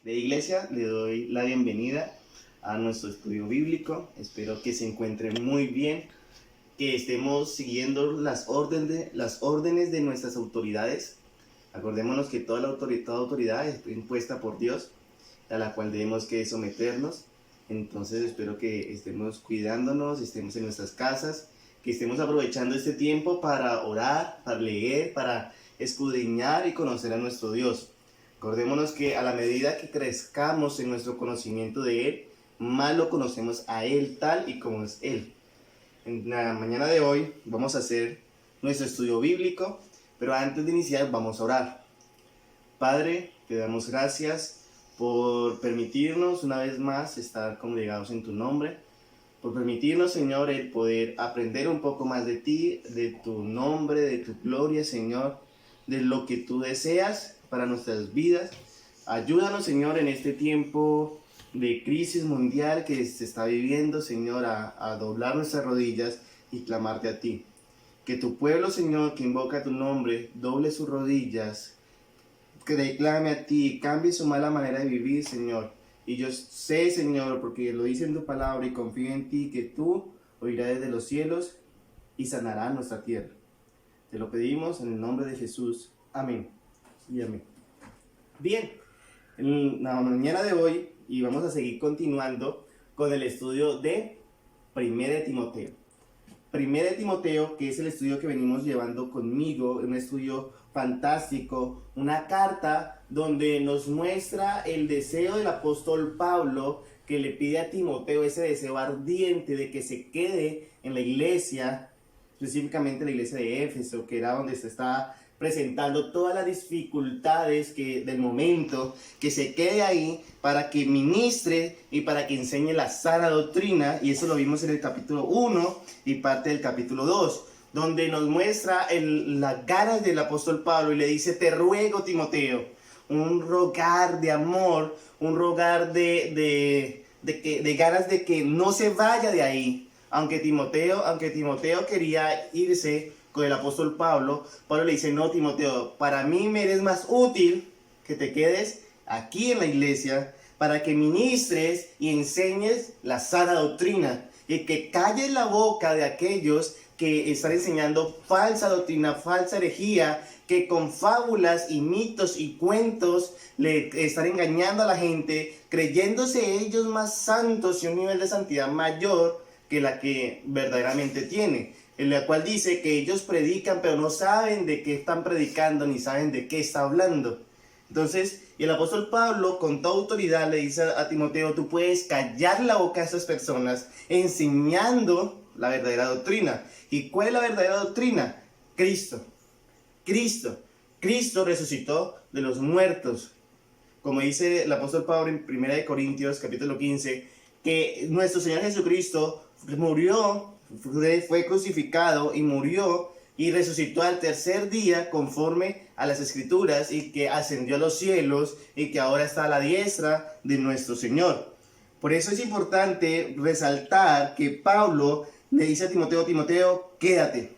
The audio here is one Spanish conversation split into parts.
de Iglesia, le doy la bienvenida a nuestro estudio bíblico. Espero que se encuentren muy bien, que estemos siguiendo las órdenes de nuestras autoridades. Acordémonos que toda autoridad es impuesta por Dios, a la cual debemos que someternos. Entonces espero que estemos cuidándonos, estemos en nuestras casas, que estemos aprovechando este tiempo para orar, para leer, para escudriñar y conocer a nuestro Dios. Acordémonos que a la medida que crezcamos en nuestro conocimiento de Él, más lo conocemos a Él tal y como es Él. En la mañana de hoy vamos a hacer nuestro estudio bíblico, pero antes de iniciar vamos a orar. Padre, te damos gracias por permitirnos una vez más estar congregados en tu nombre, por permitirnos, Señor, el poder aprender un poco más de ti, de tu nombre, de tu gloria, Señor, de lo que tú deseas para nuestras vidas. Ayúdanos, Señor, en este tiempo de crisis mundial que se está viviendo, Señor, a doblar nuestras rodillas y clamarte a ti. Que tu pueblo, Señor, que invoca tu nombre, doble sus rodillas, que reclame a ti, cambie su mala manera de vivir, Señor. Y yo sé, Señor, porque lo dice en tu palabra y confío en ti, que tú oirás desde los cielos y sanarás nuestra tierra. Te lo pedimos en el nombre de Jesús. Amén y amén. Bien, en la mañana de hoy y vamos a seguir continuando con el estudio de 1 de Timoteo. 1 de Timoteo, que es el estudio que venimos llevando conmigo, un estudio fantástico, una carta donde nos muestra el deseo del apóstol Pablo, que le pide a Timoteo ese deseo ardiente de que se quede en la iglesia, específicamente la iglesia de Éfeso, que era donde se estaba presentando todas las dificultades del momento, que se quede ahí para que ministre y para que enseñe la sana doctrina, y eso lo vimos en el capítulo 1 y parte del capítulo 2, donde nos muestra las ganas del apóstol Pablo y le dice: te ruego, Timoteo, un rogar de amor, un rogar de ganas de que no se vaya de ahí. Aunque Timoteo quería irse con el apóstol Pablo, Pablo le dice: no, Timoteo, para mí me eres más útil que te quedes aquí en la iglesia para que ministres y enseñes la sana doctrina, y que calles la boca de aquellos que están enseñando falsa doctrina, falsa herejía, que con fábulas y mitos y cuentos le están engañando a la gente, creyéndose ellos más santos y un nivel de santidad mayor que la que verdaderamente tiene, en la cual dice que ellos predican pero no saben de qué están predicando ni saben de qué está hablando. Entonces, y el apóstol Pablo con toda autoridad le dice a Timoteo: tú puedes callar la boca a estas personas enseñando la verdadera doctrina. ¿Y cuál es la verdadera doctrina? Cristo resucitó de los muertos, como dice el apóstol Pablo en 1 Corintios capítulo 15, que nuestro Señor Jesucristo murió, fue crucificado y murió y resucitó al tercer día conforme a las Escrituras, y que ascendió a los cielos y que ahora está a la diestra de nuestro Señor. Por eso es importante resaltar que Pablo le dice a Timoteo: Timoteo, quédate.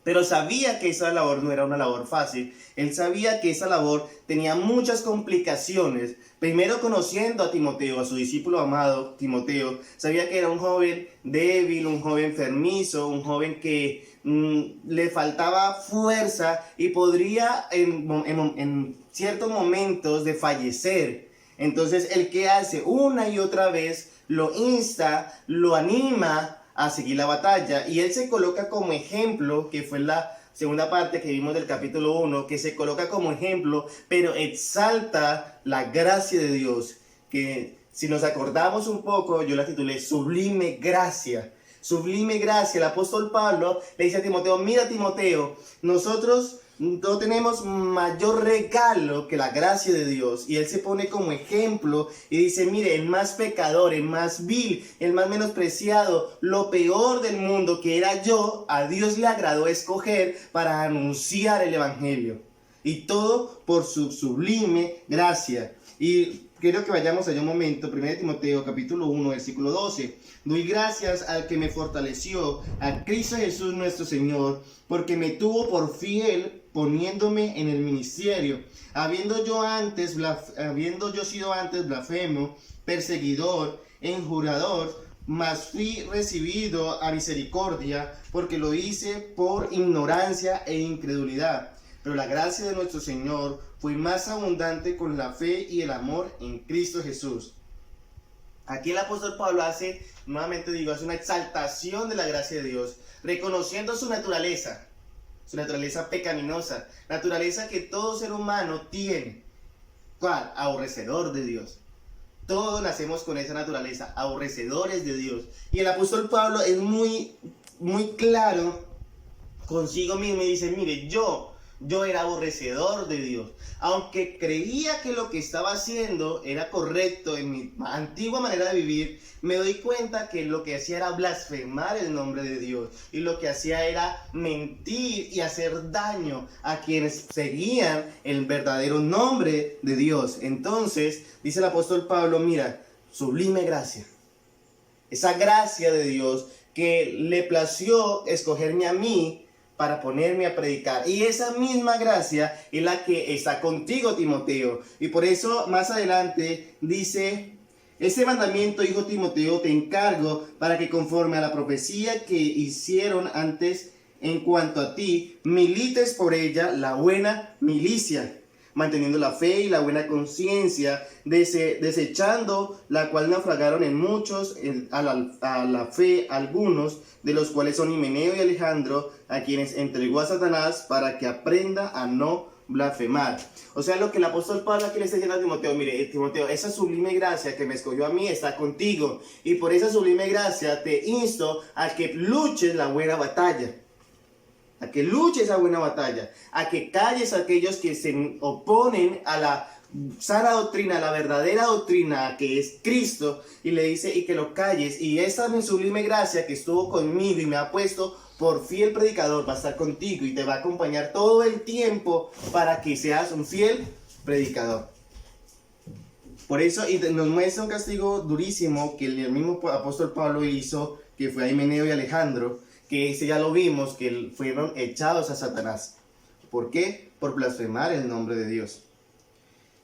Pero sabía que esa labor no era una labor fácil. Él sabía que esa labor tenía muchas complicaciones. Primero, conociendo a Timoteo, a su discípulo amado Timoteo, sabía que era un joven débil, un joven enfermizo, un joven que le faltaba fuerza y podría en ciertos momentos de fallecer. Entonces, ¿el qué hace? Una y otra vez lo insta, lo anima a seguir la batalla, y él se coloca como ejemplo, que fue la segunda parte que vimos del capítulo 1, que se coloca como ejemplo, pero exalta la gracia de Dios, que si nos acordamos un poco, yo la titulé Sublime Gracia. Sublime Gracia. El apóstol Pablo le dice a Timoteo: mira, Timoteo, nosotros no tenemos mayor regalo que la gracia de Dios. Y él se pone como ejemplo y dice: mire, el más pecador, el más vil, el más menospreciado, lo peor del mundo que era yo, a Dios le agradó escoger para anunciar el evangelio. Y todo por su sublime gracia. Y quiero que vayamos allá un momento. 1 Timoteo capítulo 1 versículo 12. Doy gracias al que me fortaleció, a Cristo Jesús nuestro Señor, porque me tuvo por fiel poniéndome en el ministerio, habiendo yo sido antes blasfemo, perseguidor, enjurador, mas fui recibido a misericordia, porque lo hice por ignorancia e incredulidad. Pero la gracia de nuestro Señor fue más abundante con la fe y el amor en Cristo Jesús. Aquí el apóstol Pablo hace una exaltación de la gracia de Dios, reconociendo su naturaleza pecaminosa, naturaleza que todo ser humano tiene. ¿Cuál? Aborrecedor de Dios. Todos nacemos con esa naturaleza, aborrecedores de Dios. Y el apóstol Pablo es muy claro consigo mismo y dice, mire, yo era aborrecedor de Dios. Aunque creía que lo que estaba haciendo era correcto en mi antigua manera de vivir, me doy cuenta que lo que hacía era blasfemar el nombre de Dios. Y lo que hacía era mentir y hacer daño a quienes seguían el verdadero nombre de Dios. Entonces, dice el apóstol Pablo, mira, sublime gracia. Esa gracia de Dios que le plació escogerme a mí para ponerme a predicar. Y esa misma gracia es la que está contigo, Timoteo. Y por eso más adelante dice, este mandamiento, hijo Timoteo, te encargo para que conforme a la profecía que hicieron antes en cuanto a ti, milites por ella la buena milicia, manteniendo la fe y la buena conciencia, desechando la cual naufragaron en muchos a la fe algunos, de los cuales son Himeneo y Alejandro, a quienes entregó a Satanás para que aprenda a no blasfemar. O sea, lo que el apóstol Pablo aquí le está diciendo a Timoteo, mire, Timoteo, esa sublime gracia que me escogió a mí está contigo, y por esa sublime gracia te insto a que luches la buena batalla. A que luches esa buena batalla, a que calles a aquellos que se oponen a la sana doctrina, a la verdadera doctrina que es Cristo, y le dice, y que lo calles, y esa mi sublime gracia que estuvo conmigo y me ha puesto por fiel predicador, va a estar contigo y te va a acompañar todo el tiempo para que seas un fiel predicador. Por eso, y nos muestra un castigo durísimo que el mismo apóstol Pablo hizo, que fue a Himeneo y Alejandro, que ese ya lo vimos, que fueron echados a Satanás. ¿Por qué? Por blasfemar el nombre de Dios.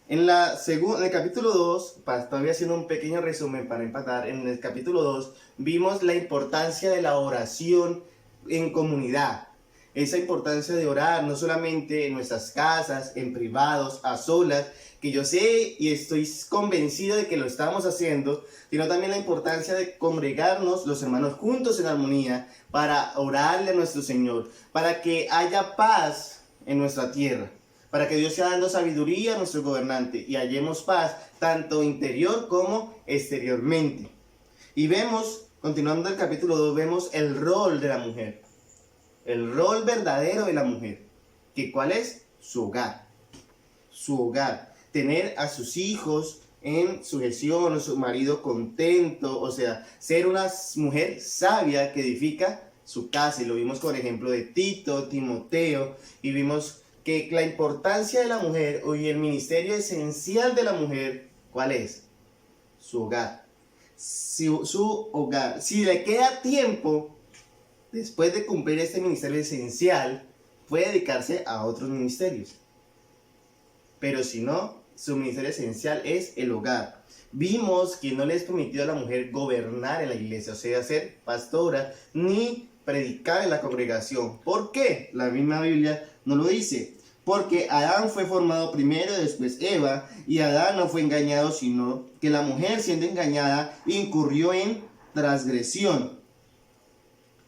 En el capítulo 2, todavía haciendo un pequeño resumen para empatar, en el capítulo 2 vimos la importancia de la oración en comunidad. Esa importancia de orar no solamente en nuestras casas, en privados, a solas, que yo sé y estoy convencido de que lo estamos haciendo, sino también la importancia de congregarnos los hermanos juntos en armonía para orarle a nuestro Señor, para que haya paz en nuestra tierra, para que Dios sea dando sabiduría a nuestro gobernante y hallemos paz tanto interior como exteriormente. Y vemos, continuando el capítulo 2, vemos el rol de la mujer, el rol verdadero de la mujer, que ¿cuál es? Su hogar, su hogar. Tener a sus hijos en sujeción, a su marido contento, o sea, ser una mujer sabia que edifica su casa. Y lo vimos con el ejemplo de Tito, Timoteo, y vimos que la importancia de la mujer y el ministerio esencial de la mujer, ¿cuál es? Su hogar. Su hogar. Si le queda tiempo, después de cumplir este ministerio esencial, puede dedicarse a otros ministerios. Pero si no, su ministerio esencial es el hogar. Vimos que no le es permitido a la mujer gobernar en la iglesia, o sea, ser pastora, ni predicar en la congregación. ¿Por qué? La misma Biblia nos lo dice. Porque Adán fue formado primero, después Eva, y Adán no fue engañado, sino que la mujer, siendo engañada, incurrió en transgresión.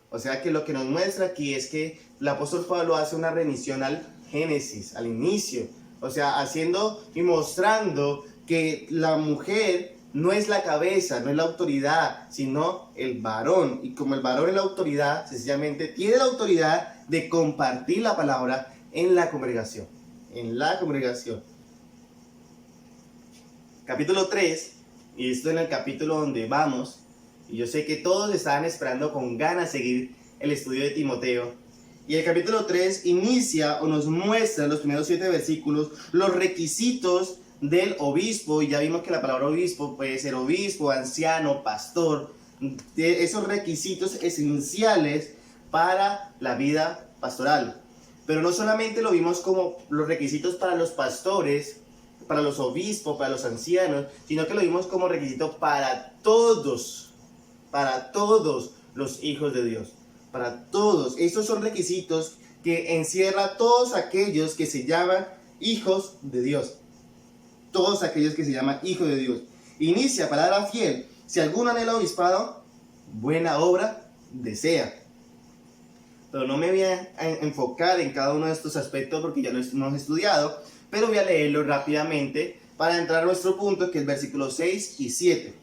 O sea que lo que nos muestra aquí es que el apóstol Pablo hace una remisión al Génesis, al inicio. O sea, haciendo y mostrando que la mujer no es la cabeza, no es la autoridad, sino el varón. Y como el varón es la autoridad, sencillamente tiene la autoridad de compartir la palabra en la congregación. En la congregación. Capítulo 3, y esto en el capítulo donde vamos, y yo sé que todos estaban esperando con ganas seguir el estudio de Timoteo. Y el capítulo 3 inicia o nos muestra en los primeros 7 versículos los requisitos del obispo. Y ya vimos que la palabra obispo puede ser obispo, anciano, pastor. De esos requisitos esenciales para la vida pastoral. Pero no solamente lo vimos como los requisitos para los pastores, para los obispos, para los ancianos, sino que lo vimos como requisito para todos los hijos de Dios, para todos. Estos son requisitos que encierra a todos aquellos que se llaman hijos de Dios. Todos aquellos que se llaman hijos de Dios. Inicia palabra fiel. Si alguno anhela obispado, buena obra desea. Pero no me voy a enfocar en cada uno de estos aspectos porque ya lo hemos estudiado, pero voy a leerlo rápidamente para entrar a nuestro punto, que es versículos 6 y 7.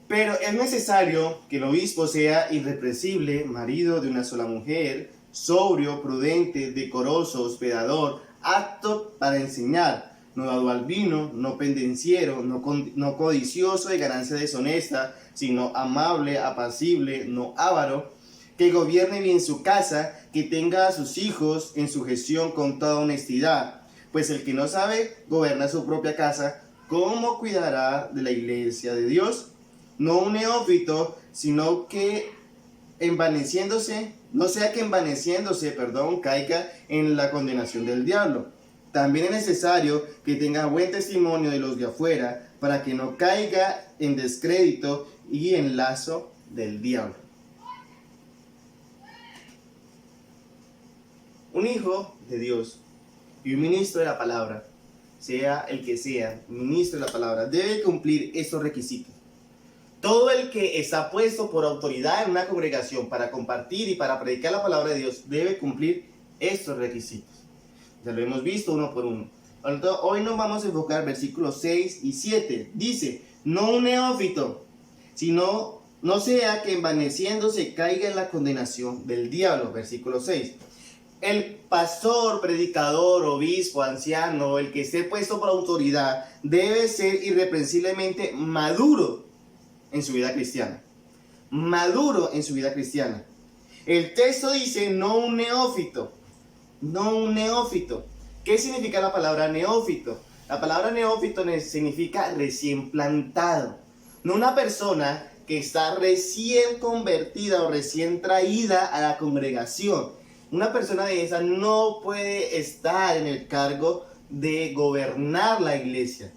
Pero es necesario que el obispo sea irreprensible, marido de una sola mujer, sobrio, prudente, decoroso, hospedador, apto para enseñar, no dado al vino, no pendenciero, no codicioso de ganancia deshonesta, sino amable, apacible, no avaro, que gobierne bien su casa, que tenga a sus hijos en sujeción con toda honestidad. Pues el que no sabe gobernar su propia casa, ¿cómo cuidará de la iglesia de Dios? No un neófito, sino que no sea que envaneciéndose, caiga en la condenación del diablo. También es necesario que tenga buen testimonio de los de afuera, para que no caiga en descrédito y en lazo del diablo. Un hijo de Dios y un ministro de la palabra, sea el que sea, ministro de la palabra, debe cumplir estos requisitos. Todo el que está puesto por autoridad en una congregación para compartir y para predicar la palabra de Dios debe cumplir estos requisitos. Ya lo hemos visto uno por uno. Hoy nos vamos a enfocar versículos 6 y 7. Dice, no un neófito, sino no sea que envaneciéndose caiga en la condenación del diablo. Versículo 6. El pastor, predicador, obispo, anciano, el que esté puesto por autoridad, debe ser irreprensiblemente maduro en su vida cristiana. Maduro en su vida cristiana. El texto dice, no un neófito. No un neófito. ¿Qué significa la palabra neófito? La palabra neófito significa recién plantado. No una persona que está recién convertida o recién traída a la congregación. Una persona de esa no puede estar en el cargo de gobernar la iglesia.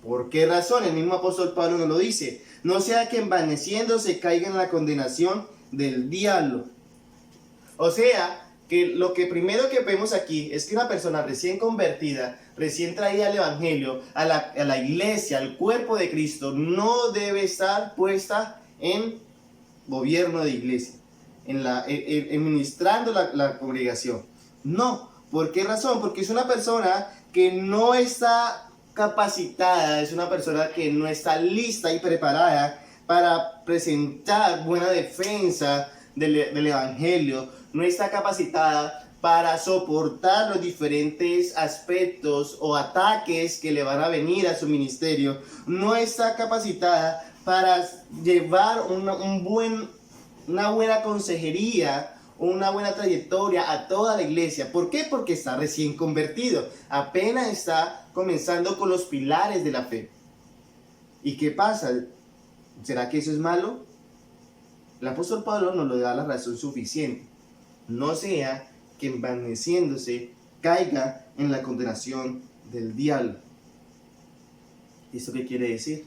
¿Por qué razón? El mismo apóstol Pablo nos lo dice. No sea que envaneciéndose caiga en la condenación del diablo. O sea, que lo que primero que vemos aquí es que una persona recién convertida, recién traída al evangelio, a la iglesia, al cuerpo de Cristo, no debe estar puesta en gobierno de iglesia, en administrando la congregación. No. ¿Por qué razón? Porque es una persona que no está capacitada, es una persona que no está lista y preparada para presentar buena defensa del evangelio, no está capacitada para soportar los diferentes aspectos o ataques que le van a venir a su ministerio, no está capacitada para llevar una buena consejería, una buena trayectoria a toda la iglesia. ¿Por qué? Porque está recién convertido, apenas está comenzando con los pilares de la fe. ¿Y qué pasa? ¿Será que eso es malo? El apóstol Pablo nos lo da la razón suficiente. No sea que envaneciéndose caiga en la condenación del diablo. ¿Esto qué quiere decir?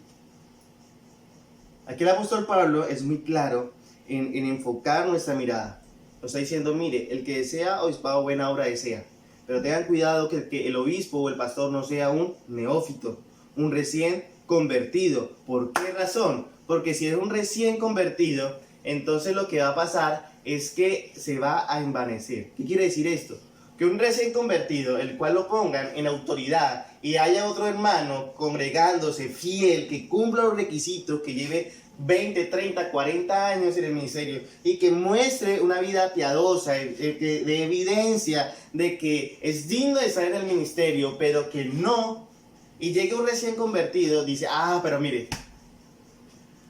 Aquí el apóstol Pablo es muy claro en enfocar nuestra mirada. Nos está diciendo, mire, el que desea obispado, buena obra desea. Pero tengan cuidado que el obispo o el pastor no sea un neófito, un recién convertido. ¿Por qué razón? Porque si es un recién convertido, entonces lo que va a pasar es que se va a envanecer. ¿Qué quiere decir esto? Que un recién convertido, el cual lo pongan en autoridad y haya otro hermano congregándose fiel, que cumpla los requisitos, que lleve 20, 30, 40 años en el ministerio y que muestre una vida piadosa, de evidencia de que es digno de estar en el ministerio, pero que no, y llegue un recién convertido, dice, pero mire,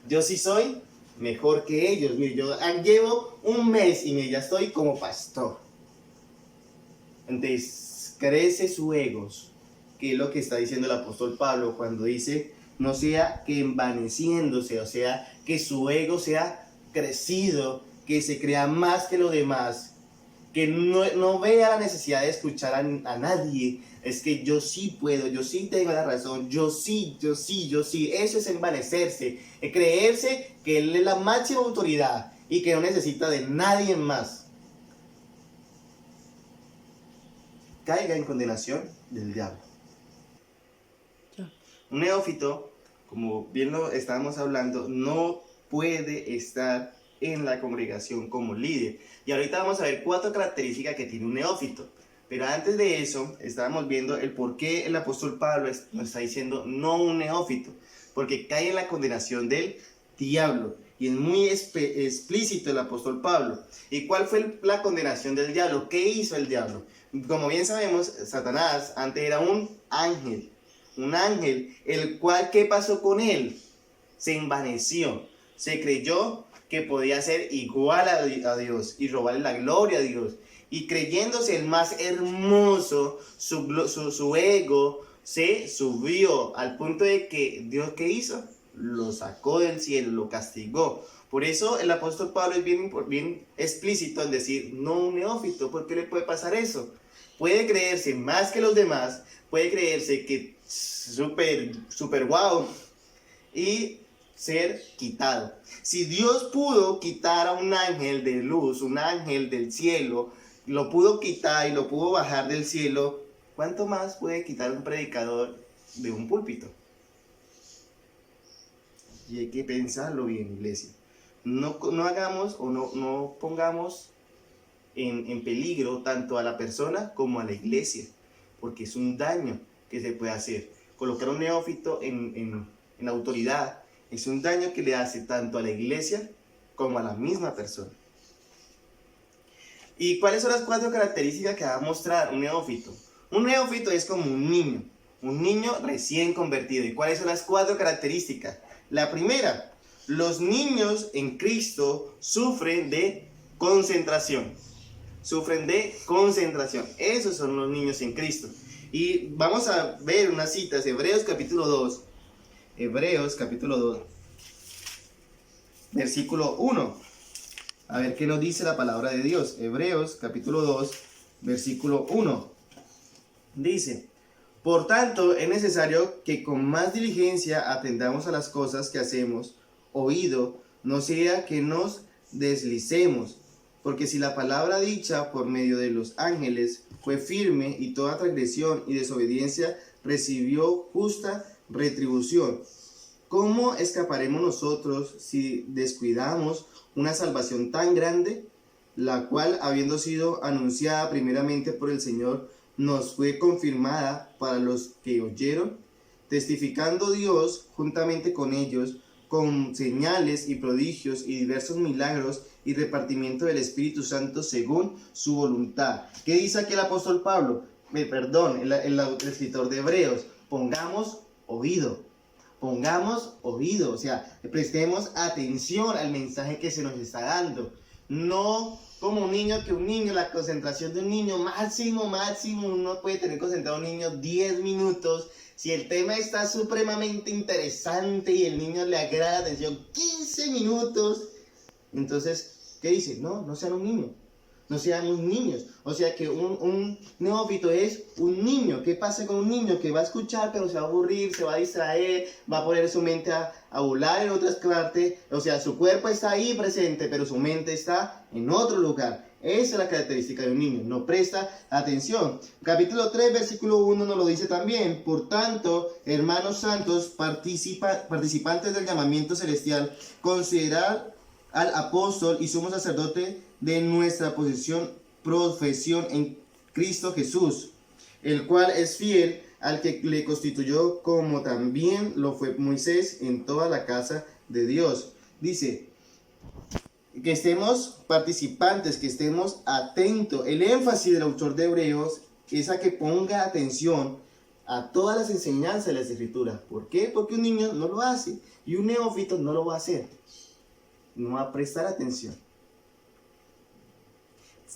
yo sí soy mejor que ellos, mire, yo llevo un mes y ya estoy como pastor. Entonces crece su ego, que es lo que está diciendo el apóstol Pablo cuando dice, no sea que envaneciéndose, o sea, que su ego sea crecido, que se crea más que lo demás, que no vea la necesidad de escuchar a nadie. Es que yo sí puedo, yo sí tengo la razón, yo sí. Eso es envanecerse, creerse que él es la máxima autoridad y que no necesita de nadie más. Caiga en condenación del diablo. Un neófito, como bien lo estábamos hablando, no puede estar en la congregación como líder. Y ahorita vamos a ver 4 características que tiene un neófito. Pero antes de eso, estábamos viendo el por qué el apóstol Pablo nos está diciendo no un neófito. Porque cae en la condenación del diablo. Y es muy explícito el apóstol Pablo. ¿Y cuál fue la condenación del diablo? ¿Qué hizo el diablo? Como bien sabemos, Satanás antes era un ángel. Un ángel, el cual, ¿qué pasó con él? Se envaneció. Se creyó que podía ser igual a Dios y robarle la gloria a Dios. Y creyéndose el más hermoso, su ego se subió al punto de que Dios, ¿qué hizo? Lo sacó del cielo, lo castigó. Por eso el apóstol Pablo es bien explícito en decir, no un neófito. ¿Por qué le puede pasar eso? Puede creerse más que los demás, puede creerse que súper guau y ser quitado. Si Dios pudo quitar a un ángel de luz, un ángel del cielo, lo pudo quitar y lo pudo bajar del cielo, ¿cuánto más puede quitar un predicador de un púlpito? Y hay que pensarlo bien, iglesia. No hagamos o no pongamos en peligro tanto a la persona como a la iglesia, porque es un daño que se puede hacer. Colocar un neófito en autoridad es un daño que le hace tanto a la iglesia como a la misma persona. ¿Y cuáles son las 4 características que va a mostrar un neófito? Un neófito es como un niño recién convertido. ¿Y cuáles son las 4 características? La primera, los niños en Cristo sufren de concentración. Esos son los niños en Cristo. Y vamos a ver unas citas, Hebreos capítulo 2, versículo 1. A ver qué nos dice la palabra de Dios. Hebreos capítulo 2, versículo 1. Dice, por tanto, es necesario que con más diligencia atendamos a las cosas que hacemos, oído, no sea que nos deslicemos. Porque si la palabra dicha por medio de los ángeles fue firme y toda transgresión y desobediencia recibió justa retribución, ¿cómo escaparemos nosotros si descuidamos una salvación tan grande, la cual, habiendo sido anunciada primeramente por el Señor, nos fue confirmada para los que oyeron, testificando Dios juntamente con ellos, con señales y prodigios y diversos milagros y repartimiento del Espíritu Santo según su voluntad? ¿Qué dice aquí el apóstol Pablo? El escritor de Hebreos, pongamos oído, o sea, prestemos atención al mensaje que se nos está dando. No como un niño, la concentración de un niño, máximo, uno puede tener concentrado a un niño 10 minutos. Si el tema está supremamente interesante y el niño le agrada la atención, 15 minutos. Entonces, ¿qué dice? No sean un niño. No seamos niños. O sea que un neófito es un niño. ¿Qué pasa con un niño? Que va a escuchar, pero se va a aburrir, se va a distraer, va a poner su mente a volar en otras partes. O sea, su cuerpo está ahí presente, pero su mente está en otro lugar. Esa es la característica de un niño. No presta atención. Capítulo 3, versículo 1 nos lo dice también. Por tanto, hermanos santos, participantes del llamamiento celestial, considerad al apóstol y sumo sacerdote de nuestra profesión en Cristo Jesús, el cual es fiel al que le constituyó, como también lo fue Moisés en toda la casa de Dios. Dice que estemos participantes, que estemos atentos. El énfasis del autor de Hebreos es a que ponga atención a todas las enseñanzas de las Escrituras. ¿Por qué? Porque un niño no lo hace y un neófito no lo va a hacer. No va a prestar atención.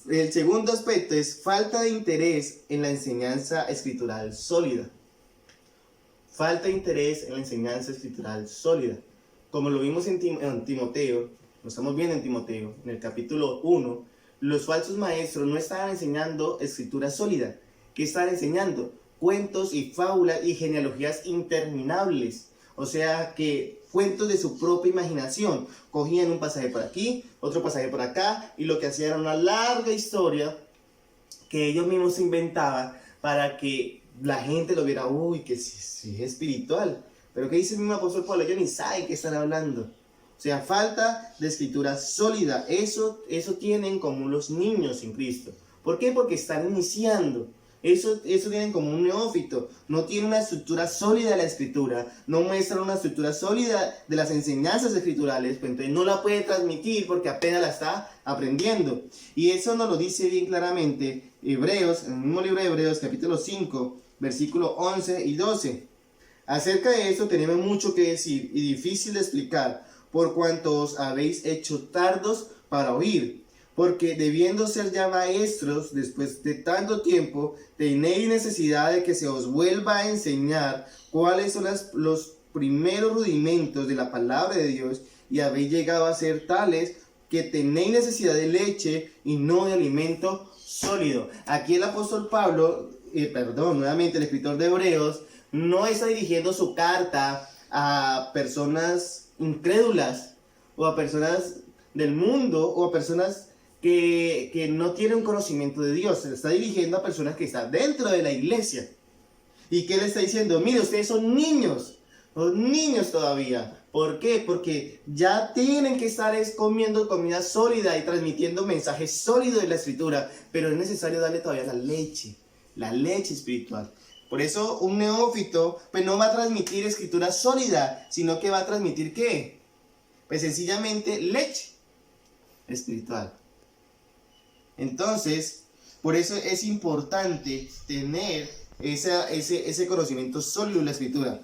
El segundo aspecto es falta de interés en la enseñanza escritural sólida. Falta de interés en la enseñanza escritural sólida. Como lo vimos en Timoteo, lo estamos viendo en Timoteo, en el capítulo 1, los falsos maestros no estaban enseñando escritura sólida. ¿Qué estaban enseñando? Cuentos y fábulas y genealogías interminables. O sea que cuentos de su propia imaginación. Cogían un pasaje por aquí, otro pasaje por acá, y lo que hacían era una larga historia que ellos mismos se inventaban para que la gente lo viera. Uy, que sí es espiritual. Pero ¿qué dice el mismo apóstol Pablo? Ellos ni saben qué están hablando. O sea, falta de escritura sólida. Eso tienen como los niños en Cristo. ¿Por qué? Porque están iniciando. Eso tienen como un neófito. No tiene una estructura sólida de la escritura. No muestran una estructura sólida de las enseñanzas escriturales. Pues entonces no la puede transmitir porque apenas la está aprendiendo. Y eso nos lo dice bien claramente Hebreos, en el mismo libro de Hebreos, capítulo 5, versículos 11 y 12. Acerca de esto tenemos mucho que decir y difícil de explicar, por cuanto os habéis hecho tardos para oír, porque debiendo ser ya maestros después de tanto tiempo, tenéis necesidad de que se os vuelva a enseñar cuáles son los primeros rudimentos de la palabra de Dios, y habéis llegado a ser tales que tenéis necesidad de leche y no de alimento sólido. Aquí el apóstol Pablo, nuevamente el escritor de Hebreos, no está dirigiendo su carta a personas incrédulas o a personas del mundo o a personas que no tienen un conocimiento de Dios. Se está dirigiendo a personas que están dentro de la iglesia. ¿Y qué le está diciendo? Mire, ustedes son niños todavía. ¿Por qué? Porque ya tienen que estar comiendo comida sólida y transmitiendo mensajes sólidos de la escritura, pero es necesario darle todavía la leche espiritual. Por eso un neófito pues no va a transmitir escritura sólida, sino que va a transmitir ¿qué? Pues sencillamente leche espiritual. Entonces, por eso es importante tener ese conocimiento sólido de la escritura.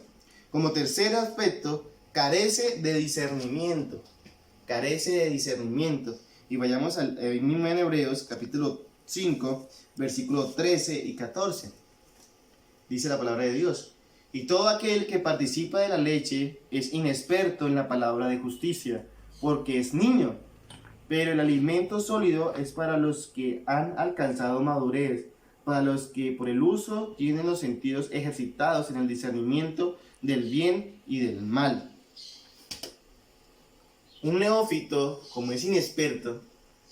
Como tercer aspecto, carece de discernimiento. Y vayamos al mismo en Hebreos, capítulo 5, versículos 13 y 14. Dice la palabra de Dios: y todo aquel que participa de la leche es inexperto en la palabra de justicia, porque es niño. Pero el alimento sólido es para los que han alcanzado madurez, para los que por el uso tienen los sentidos ejercitados en el discernimiento del bien y del mal. Un neófito, como es inexperto,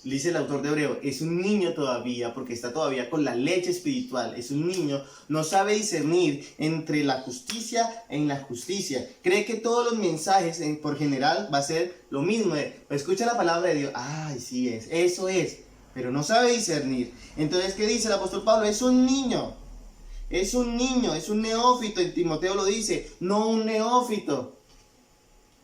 dice el autor de Hebreos, es un niño todavía, porque está todavía con la leche espiritual. Es un niño, no sabe discernir entre la justicia e injusticia. Cree que todos los mensajes, por general, va a ser lo mismo. Escucha la palabra de Dios, ay, sí es, eso es, pero no sabe discernir. Entonces, ¿qué dice el apóstol Pablo? Es un niño, es un neófito. En Timoteo lo dice, no un neófito.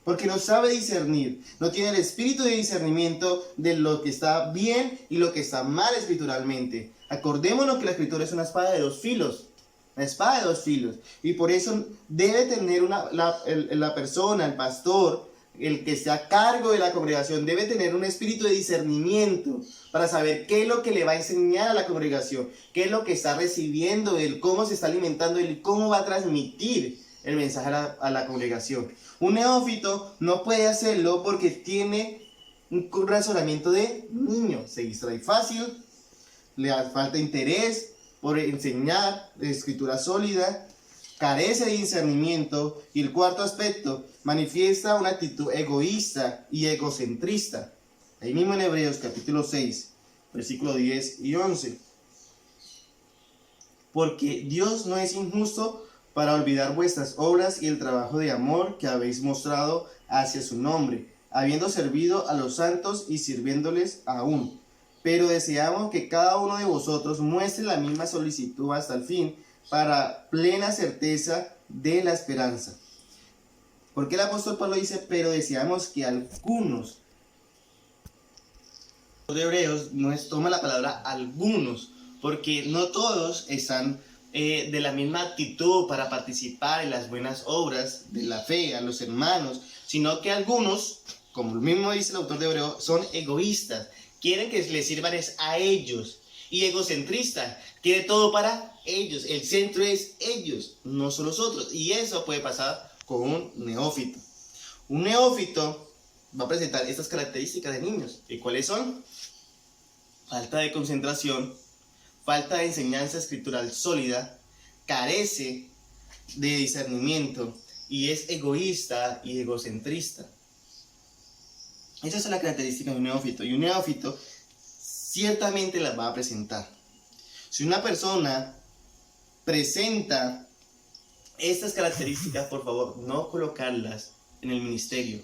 Porque no sabe discernir, no tiene el espíritu de discernimiento de lo que está bien y lo que está mal escrituralmente. Acordémonos que la escritura es una espada de dos filos. Una espada de dos filos. Y por eso debe tener la persona, el pastor, el que esté a cargo de la congregación, debe tener un espíritu de discernimiento para saber qué es lo que le va a enseñar a la congregación, qué es lo que está recibiendo él, cómo se está alimentando él, cómo va a transmitir el mensaje a la congregación. Un neófito no puede hacerlo porque tiene un razonamiento de niño. Se distrae fácil, le falta interés por enseñar de escritura sólida, carece de discernimiento. Y el cuarto aspecto, manifiesta una actitud egoísta y egocentrista. Ahí mismo en Hebreos capítulo 6, versículos 10 y 11. Porque Dios no es injusto para olvidar vuestras obras y el trabajo de amor que habéis mostrado hacia su nombre, habiendo servido a los santos y sirviéndoles aún. Pero deseamos que cada uno de vosotros muestre la misma solicitud hasta el fin, para plena certeza de la esperanza. ¿Por qué el apóstol Pablo dice, pero deseamos que algunos? De Hebreos toma la palabra algunos, porque no todos están de la misma actitud para participar en las buenas obras de la fe, a los hermanos, sino que algunos, como lo mismo dice el autor de Hebreos, son egoístas, quieren que les sirvan a ellos, y egocentristas, quiere todo para ellos, el centro es ellos, no son los otros, y eso puede pasar con un neófito. Un neófito va a presentar estas características de niños, ¿y cuáles son? falta de concentración, falta de enseñanza escritural sólida, carece de discernimiento y es egoísta y egocentrista. Esa es la característica de un neófito, y un neófito ciertamente las va a presentar. Si una persona presenta estas características, por favor, no colocarlas en el ministerio,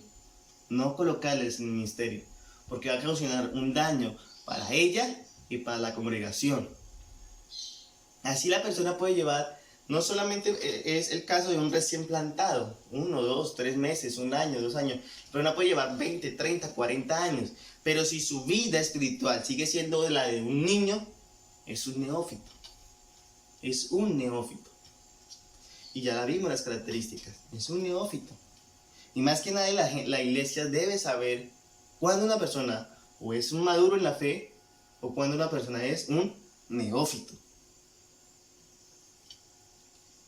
porque va a causar un daño para ella y para la congregación. Así la persona puede llevar, no solamente es el caso de un recién plantado, 1, 2, 3 meses, 1 año, 2 años, pero no puede llevar 20, 30, 40 años. Pero si su vida espiritual sigue siendo la de un niño, es un neófito. Es un neófito. Y ya la vimos las características. Es un neófito. Y más que nada la iglesia debe saber cuándo una persona o es un maduro en la fe o cuándo una persona es un neófito.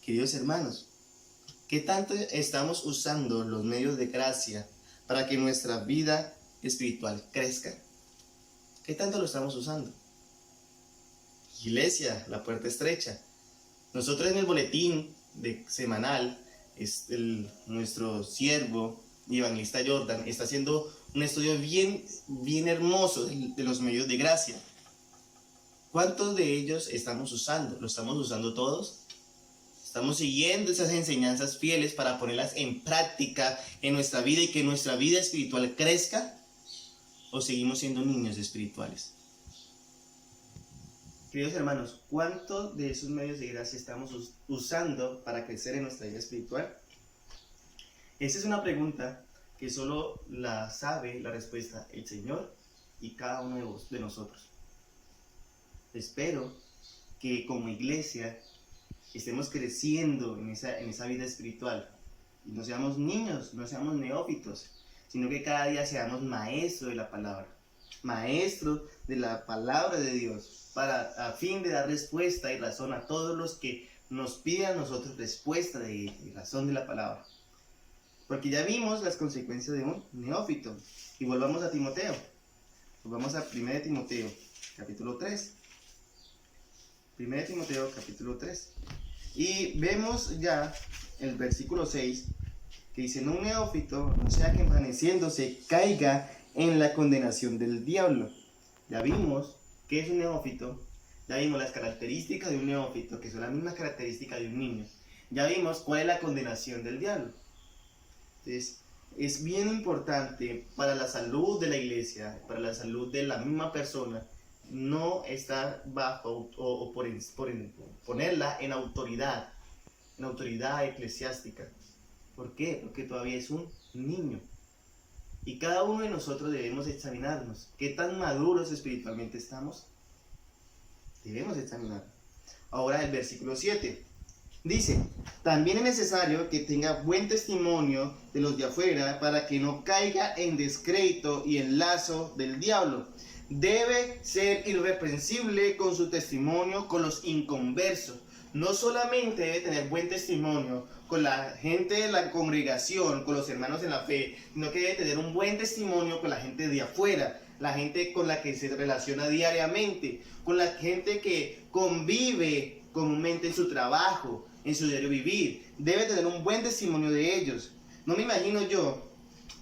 Queridos hermanos, ¿qué tanto estamos usando los medios de gracia para que nuestra vida espiritual crezca? ¿Qué tanto lo estamos usando? Iglesia, la puerta estrecha. Nosotros en el boletín semanal, nuestro siervo y evangelista Jordan está haciendo un estudio bien hermoso de los medios de gracia. ¿Cuántos de ellos estamos usando? ¿Lo estamos usando todos? ¿Estamos siguiendo esas enseñanzas fieles para ponerlas en práctica en nuestra vida y que nuestra vida espiritual crezca? ¿O seguimos siendo niños espirituales? Queridos hermanos, ¿cuántos de esos medios de gracia estamos usando para crecer en nuestra vida espiritual? Esa es una pregunta que solo la sabe la respuesta el Señor y cada uno de nosotros. Espero que como iglesia estemos creciendo en esa vida espiritual y no seamos niños, no seamos neófitos, sino que cada día seamos maestros de la palabra, maestros de la palabra de Dios, a fin de dar respuesta y razón a todos los que nos piden a nosotros respuesta y razón de la palabra. Porque ya vimos las consecuencias de un neófito. Y volvamos a Timoteo. Volvamos a 1 Timoteo, capítulo 3. 1 Timoteo, capítulo 3. Y vemos ya el versículo 6, que dice: no un neófito, no sea que envaneciéndose caiga en la condenación del diablo. Ya vimos qué es un neófito, ya vimos las características de un neófito, que son las mismas características de un niño. Ya vimos cuál es la condenación del diablo. Entonces, es bien importante para la salud de la iglesia, para la salud de la misma persona, no estar bajo o ponerla en autoridad eclesiástica. ¿Por qué? Porque todavía es un niño. Y cada uno de nosotros debemos examinarnos. ¿Qué tan maduros espiritualmente estamos? Debemos examinar. Ahora el versículo 7. Dice: también es necesario que tenga buen testimonio de los de afuera para que no caiga en descrédito y en lazo del diablo. Debe ser irreprensible con su testimonio con los inconversos. No solamente debe tener buen testimonio con la gente de la congregación, con los hermanos en la fe, sino que debe tener un buen testimonio con la gente de afuera, la gente con la que se relaciona diariamente, con la gente que convive comúnmente en su trabajo, en su diario vivir. Debe tener un buen testimonio de ellos. No me imagino yo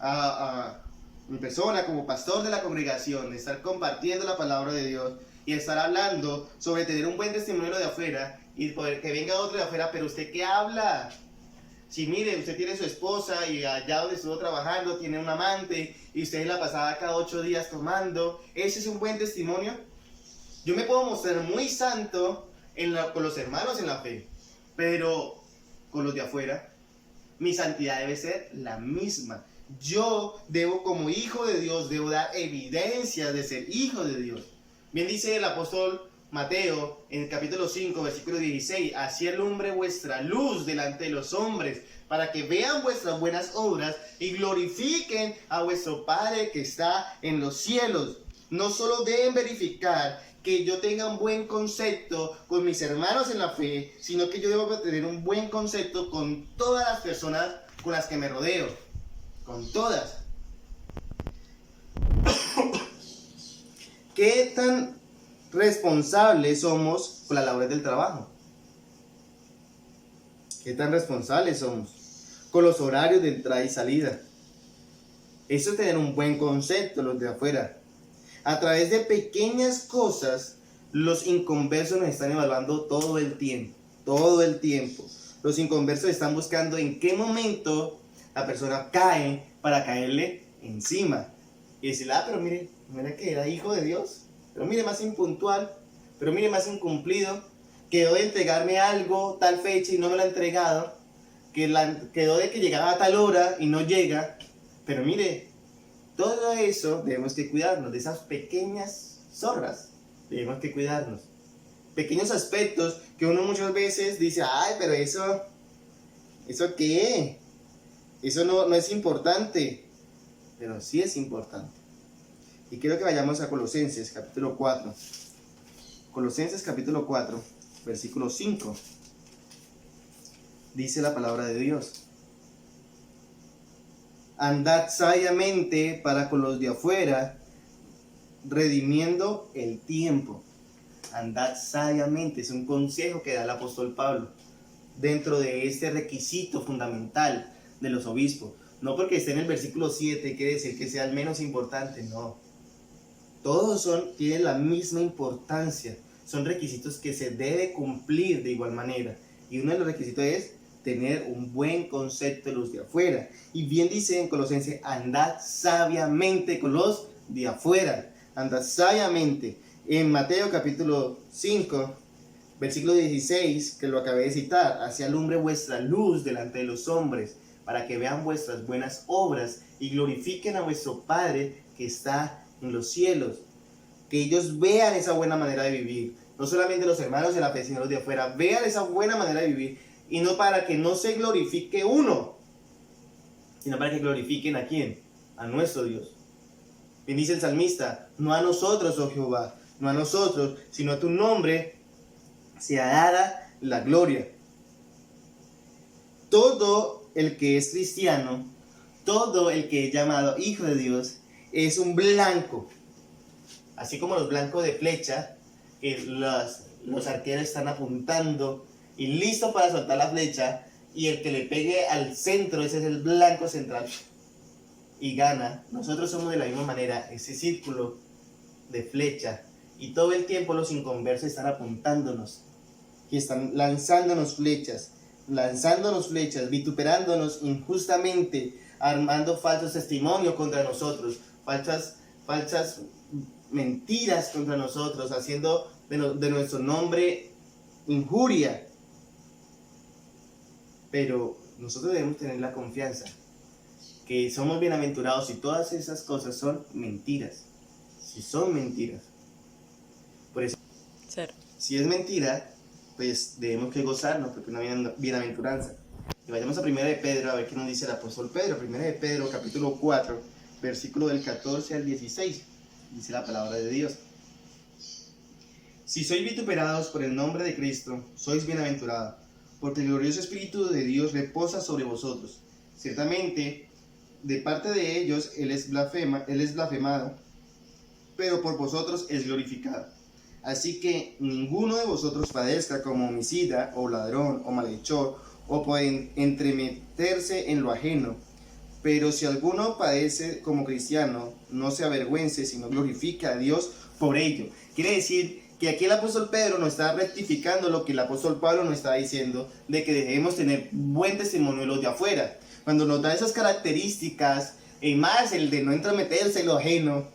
a mi persona como pastor de la congregación estar compartiendo la palabra de Dios y estar hablando sobre tener un buen testimonio de afuera y poder que venga otro de afuera: pero usted ¿qué habla? Si mire, usted tiene su esposa y allá donde estuvo trabajando tiene un amante y usted la pasaba cada 8 días tomando. ¿Ese es un buen testimonio? Yo me puedo mostrar muy santo con los hermanos en la fe, pero con los de afuera mi santidad debe ser la misma. Yo debo, como hijo de Dios, debo dar evidencia de ser hijo de Dios. Bien dice el apóstol Mateo en el capítulo 5, versículo 16: así alumbre vuestra luz delante de los hombres, para que vean vuestras buenas obras y glorifiquen a vuestro Padre que está en los cielos. No solo deben verificar que yo tenga un buen concepto con mis hermanos en la fe, sino que yo debo tener un buen concepto con todas las personas con las que me rodeo. Con todas. ¿Qué tan responsables somos con las labores del trabajo? ¿Qué tan responsables somos con los horarios de entrada y salida? Eso es tener un buen concepto, los de afuera. A través de pequeñas cosas, los inconversos nos están evaluando todo el tiempo. Todo el tiempo. Los inconversos están buscando en qué momento la persona cae para caerle encima. Y decirle, pero mire que era hijo de Dios. Pero mire, más impuntual. Pero mire, más incumplido. Quedó de entregarme algo tal fecha y no me lo ha entregado. Quedó de que llegaba a tal hora y no llega. Pero mire, todo eso debemos que cuidarnos. De esas pequeñas zorras debemos que cuidarnos. Pequeños aspectos que uno muchas veces dice, pero ¿eso qué? Eso no es importante. Pero sí es importante. Y quiero que vayamos a Colosenses capítulo 4. Colosenses capítulo 4, versículo 5. Dice la palabra de Dios: andad sabiamente para con los de afuera, redimiendo el tiempo. Andad sabiamente, es un consejo que da el apóstol Pablo dentro de este requisito fundamental de los obispos. No porque esté en el versículo 7 quiere decir que sea el menos importante, no. Todos tienen la misma importancia, son requisitos que se debe cumplir de igual manera. Y uno de los requisitos es tener un buen concepto de los de afuera. Y bien dice en Colosenses, andad sabiamente con los de afuera. Andad sabiamente. En Mateo capítulo 5, versículo 16, que lo acabé de citar, así alumbre vuestra luz delante de los hombres, para que vean vuestras buenas obras y glorifiquen a vuestro Padre que está en los cielos. Que ellos vean esa buena manera de vivir. No solamente los hermanos de la fe, sino los de afuera. Vean esa buena manera de vivir. Y no para que no se glorifique uno, sino para que glorifiquen ¿a quién? A nuestro Dios. Bien dice el salmista, no a nosotros, oh Jehová, no a nosotros, sino a tu nombre sea dada la gloria. Todo el que es cristiano, todo el que es llamado hijo de Dios, es un blanco. Así como los blancos de flecha, que los arqueros están apuntando y listo para soltar la flecha, y el que le pegue al centro, ese es el blanco central, y gana. Nosotros somos de la misma manera, ese círculo de flecha, y todo el tiempo los inconversos están apuntándonos, y están lanzándonos flechas, vituperándonos injustamente, armando falsos testimonios contra nosotros, falsas mentiras contra nosotros, haciendo de nuestro nombre injuria. Pero nosotros debemos tener la confianza que somos bienaventurados y todas esas cosas son mentiras. Si son mentiras. Por eso, si es mentira, pues debemos que gozarnos porque es una bienaventuranza. Y vayamos a 1 de Pedro a ver qué nos dice el apóstol Pedro. 1 de Pedro capítulo 4, versículo del 14 al 16. Dice la palabra de Dios: si sois vituperados por el nombre de Cristo, sois bienaventurados, porque el glorioso Espíritu de Dios reposa sobre vosotros. Ciertamente, de parte de ellos Él es blasfemado, pero por vosotros es glorificado. Así que ninguno de vosotros padezca como homicida, o ladrón, o malhechor, o por entremeterse en lo ajeno. Pero si alguno padece como cristiano, no se avergüence, sino glorifica a Dios por ello. Quiere decir que aquí el apóstol Pedro nos está rectificando lo que el apóstol Pablo nos está diciendo, de que debemos tener buen testimonio de los de afuera. Cuando nos da esas características, y más el de no entremeterse en lo ajeno,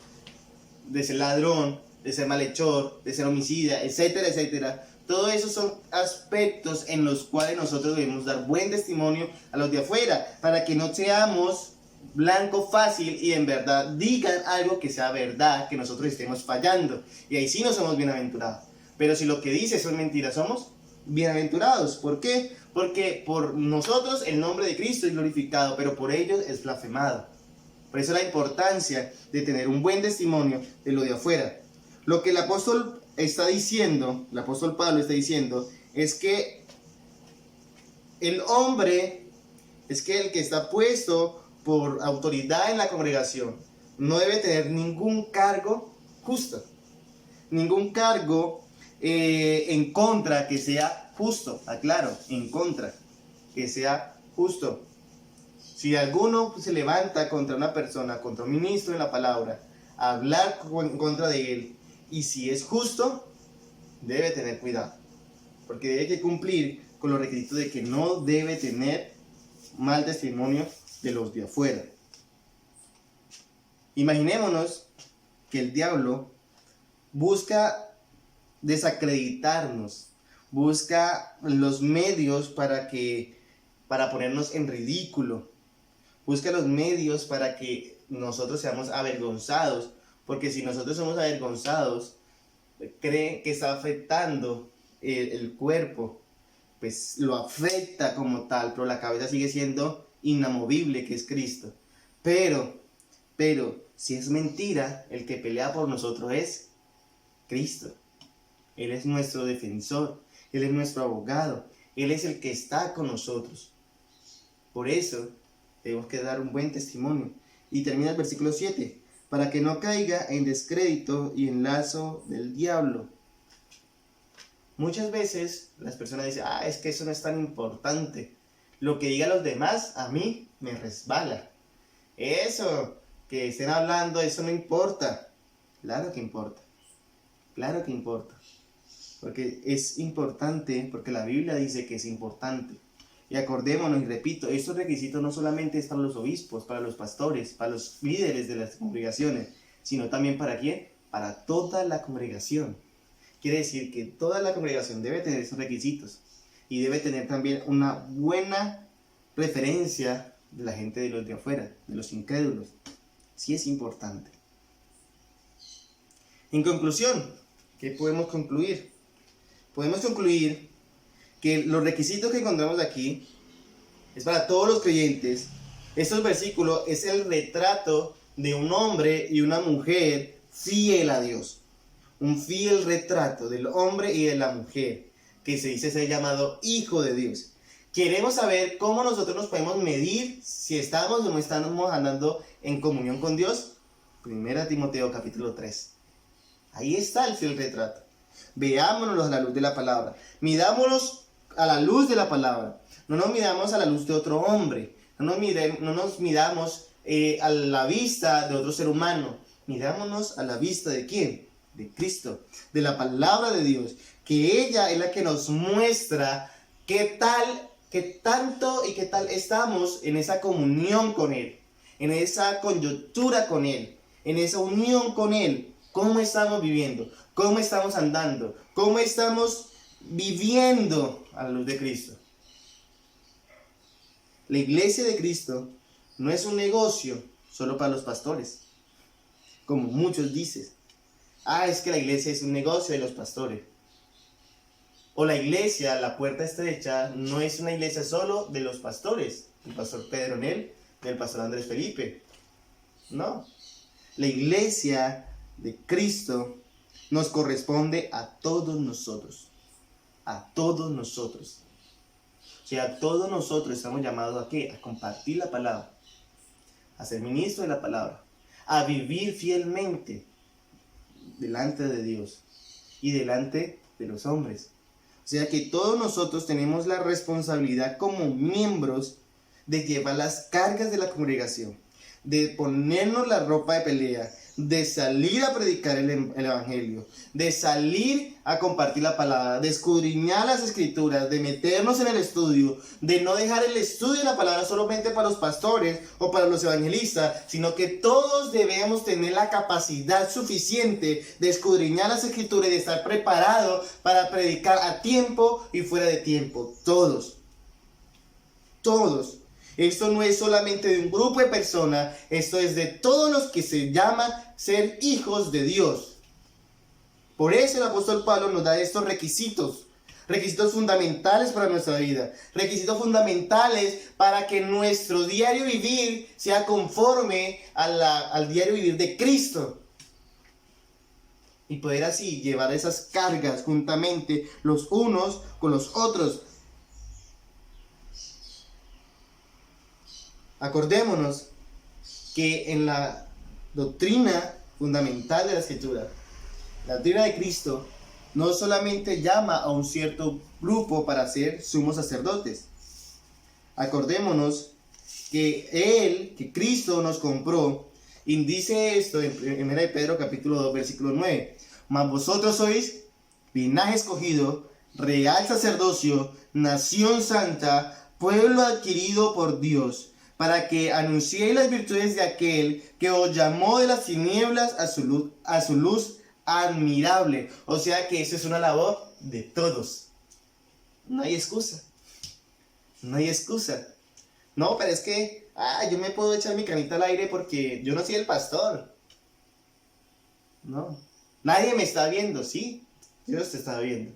de ser ladrón, de ser malhechor, de ser homicida, etcétera, etcétera. Todo eso son aspectos en los cuales nosotros debemos dar buen testimonio a los de afuera, para que no seamos blanco fácil y en verdad digan algo que sea verdad, que nosotros estemos fallando. Y ahí sí no somos bienaventurados. Pero si lo que dice son mentiras, somos bienaventurados. ¿Por qué? Porque por nosotros el nombre de Cristo es glorificado, pero por ellos es blasfemado. Por eso la importancia de tener un buen testimonio de lo de afuera. Lo que el apóstol está diciendo, el apóstol Pablo está diciendo, es que el hombre, es que el que está puesto por autoridad en la congregación, no debe tener ningún cargo justo. ningún cargo en contra que sea justo, aclaro, en contra, que sea justo. Si alguno se levanta contra una persona, contra un ministro de la palabra, a hablar en contra de él, y si es justo, debe tener cuidado, porque debe que cumplir con los requisitos de que no debe tener mal testimonio de los de afuera. Imaginémonos que el diablo busca desacreditarnos, busca los medios para ponernos en ridículo, busca los medios para que nosotros seamos avergonzados, porque si nosotros somos avergonzados, cree que está afectando el cuerpo, pues lo afecta como tal, pero la cabeza sigue siendo inamovible, que es Cristo. Pero, si es mentira, el que pelea por nosotros es Cristo. Él es nuestro defensor, Él es nuestro abogado, Él es el que está con nosotros. Por eso, tenemos que dar un buen testimonio. Y termina el versículo 7, para que no caiga en descrédito y en lazo del diablo. Muchas veces las personas dicen, es que eso no es tan importante. Lo que digan los demás a mí me resbala. Eso que estén hablando, eso no importa. Claro que importa. Claro que importa. Porque es importante, porque la Biblia dice que es importante. Y acordémonos, y repito, estos requisitos no solamente es para los obispos, para los pastores, para los líderes de las congregaciones, sino también para ¿quién? Para toda la congregación. Quiere decir que toda la congregación debe tener esos requisitos y debe tener también una buena referencia de la gente de los de afuera, de los incrédulos. Sí es importante. En conclusión, ¿qué podemos concluir? Podemos concluir que los requisitos que encontramos aquí es para todos los creyentes. Estos versículos es el retrato de un hombre y una mujer fiel a Dios. Un fiel retrato del hombre y de la mujer, que se dice ser llamado hijo de Dios. Queremos saber cómo nosotros nos podemos medir si estamos o no estamos andando en comunión con Dios. 1 Timoteo capítulo 3. Ahí está el fiel retrato. Veámonos a la luz de la palabra. Midámonos a la luz de la palabra. No nos midamos a la luz de otro hombre. No nos midamos a la vista de otro ser humano. Midámonos a la vista de ¿quién? De Cristo, de la palabra de Dios, que ella es la que nos muestra qué tanto y qué tal estamos en esa comunión con Él, en esa coyuntura con Él, en esa unión con Él, cómo estamos viviendo, cómo estamos andando, cómo estamos viviendo a la luz de Cristo. La iglesia de Cristo no es un negocio solo para los pastores, como muchos dicen. Es que la iglesia es un negocio de los pastores. O la iglesia, la puerta estrecha, no es una iglesia solo de los pastores, del pastor Pedro Nel, del pastor Andrés Felipe. No. La iglesia de Cristo nos corresponde a todos nosotros. A todos nosotros. O sea, todos nosotros estamos llamados ¿a qué? A compartir la palabra, a ser ministros de la palabra, a vivir fielmente delante de Dios y delante de los hombres. O sea que todos nosotros tenemos la responsabilidad como miembros de llevar las cargas de la congregación, de ponernos la ropa de pelea, de salir a predicar el evangelio, de salir a compartir la palabra, de escudriñar las escrituras, de meternos en el estudio, de no dejar el estudio de la palabra solamente para los pastores o para los evangelistas, sino que todos debemos tener la capacidad suficiente de escudriñar las escrituras y de estar preparados para predicar a tiempo y fuera de tiempo. Todos. Esto no es solamente de un grupo de personas, esto es de todos los que se llaman ser hijos de Dios. Por eso el apóstol Pablo nos da estos requisitos fundamentales para nuestra vida, requisitos fundamentales para que nuestro diario vivir sea conforme al diario vivir de Cristo. Y poder así llevar esas cargas juntamente los unos con los otros. La doctrina de Cristo no solamente llama a un cierto grupo para ser sumos sacerdotes. Acordémonos que Cristo nos compró, y dice esto en 1 de Pedro capítulo 2, versículo 9. Mas vosotros sois linaje escogido, real sacerdocio, nación santa, pueblo adquirido por Dios, para que anunciéis las virtudes de aquel que os llamó de las tinieblas a su luz admirable. O sea que eso es una labor de todos. No hay excusa. No hay excusa. No, pero es que yo me puedo echar mi canita al aire porque yo no soy el pastor. No. Nadie me está viendo, ¿sí? Dios te está viendo.